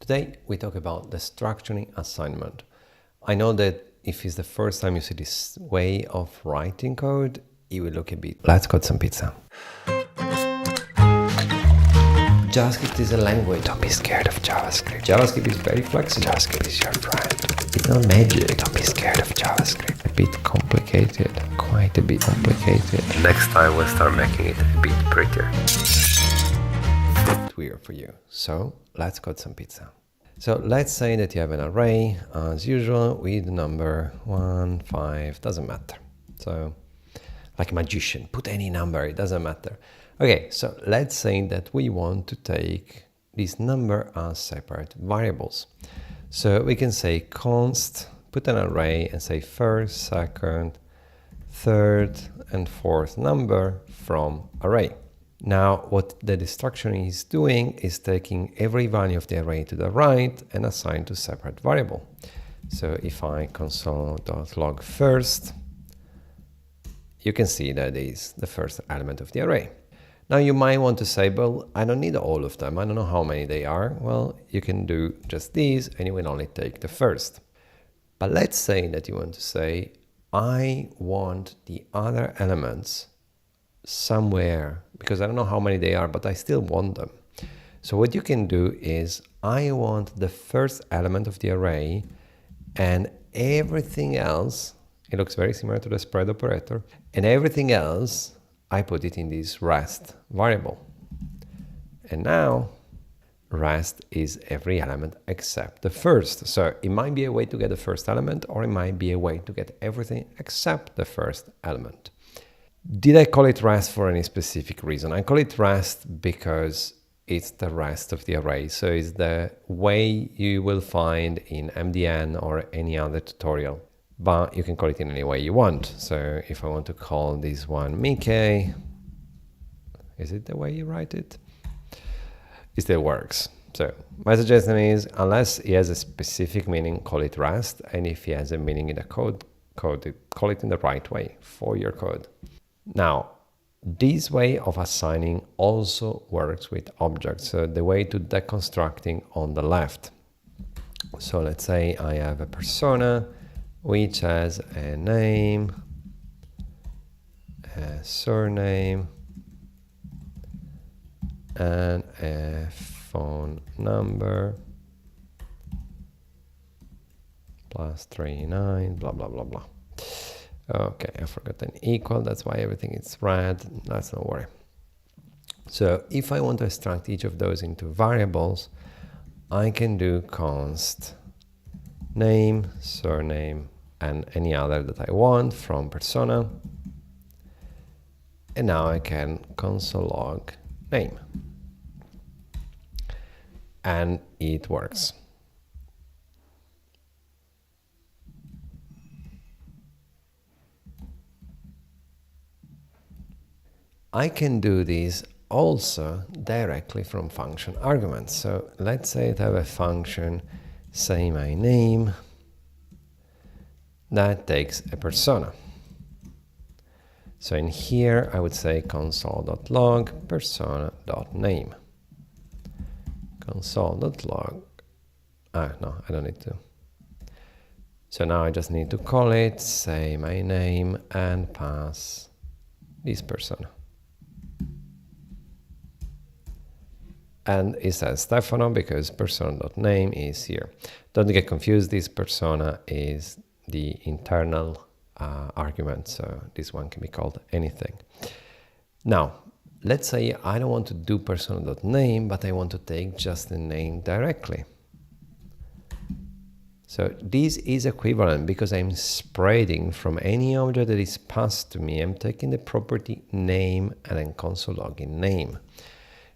Today we talk about the structuring assignment. I know that if it's the first time you see this way of writing code, it will look a bit. Let's cut some pizza. JavaScript is a language. Don't be scared of JavaScript. JavaScript is very flexible. JavaScript is your friend. It's not magic. Don't be scared of JavaScript. A bit complicated. Quite a bit complicated. Next time we'll start making it a bit prettier. It's weird for you. So let's cut some pizza. So let's say that you have an array as usual with the number 1, 5, doesn't matter. So like a magician, put any number, it doesn't matter. Okay, so let's say that we want to take this number as separate variables. So we can say const, put an array and say first, second, third, and fourth number from array. Now, what the destructuring is doing is taking every value of the array to the right and assign to separate variable. So if I console.log first, you can see that is the first element of the array. Now you might want to say, well, I don't need all of them. I don't know how many they are. Well, you can do just these and you will only take the first. But let's say that you want to say, I want the other elements somewhere, because I don't know how many they are, but I still want them. So what you can do is, I want the first element of the array and everything else. It looks very similar to the spread operator, and everything else I put it in this rest variable. And now rest is every element except the first. So it might be a way to get the first element, or it might be a way to get everything except the first element. Did I call it rest for any specific reason? I call it rest because it's the rest of the array. So it's the way you will find in MDN or any other tutorial. But you can call it in any way you want. So if I want to call this one Mickey, is it the way you write it? It still works. So my suggestion is, unless it has a specific meaning, call it rest. And if it has a meaning in the code, call it in the right way for your code. Now, this way of assigning also works with objects. So the way to deconstructing on the left. So let's say I have a persona which has a name, a surname, and a phone number, +39, blah, blah, blah, blah. Okay, I forgot an equal, that's why everything is red, that's no worry. So if I want to extract each of those into variables, I can do const name, surname, and any other that I want from persona. And now I can console log name. And it works. I can do this also directly from function arguments. So let's say I have a function, say my name, that takes a persona. So in here I would say console.log persona.name. Console.log, no, I don't need to. So now I just need to call it, say my name, and pass this persona. And it says Stefano because persona.name is here. Don't get confused, this persona is the internal argument, so this one can be called anything. Now, let's say I don't want to do persona.name, but I want to take just the name directly. So this is equivalent because I'm spreading from any object that is passed to me. I'm taking the property name and then console logging name.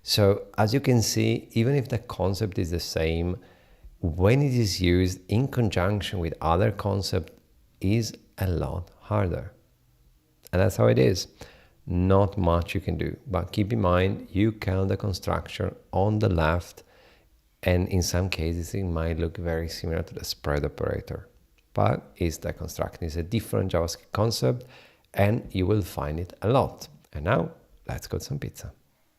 So as you can see, even if the concept is the same, when it is used in conjunction with other concepts is a lot harder. And that's how it is. Not much you can do, but keep in mind, you count the construction on the left, and in some cases it might look very similar to the spread operator, but it's deconstructing. It's a different JavaScript concept, and you will find it a lot. And now let's cut some pizza.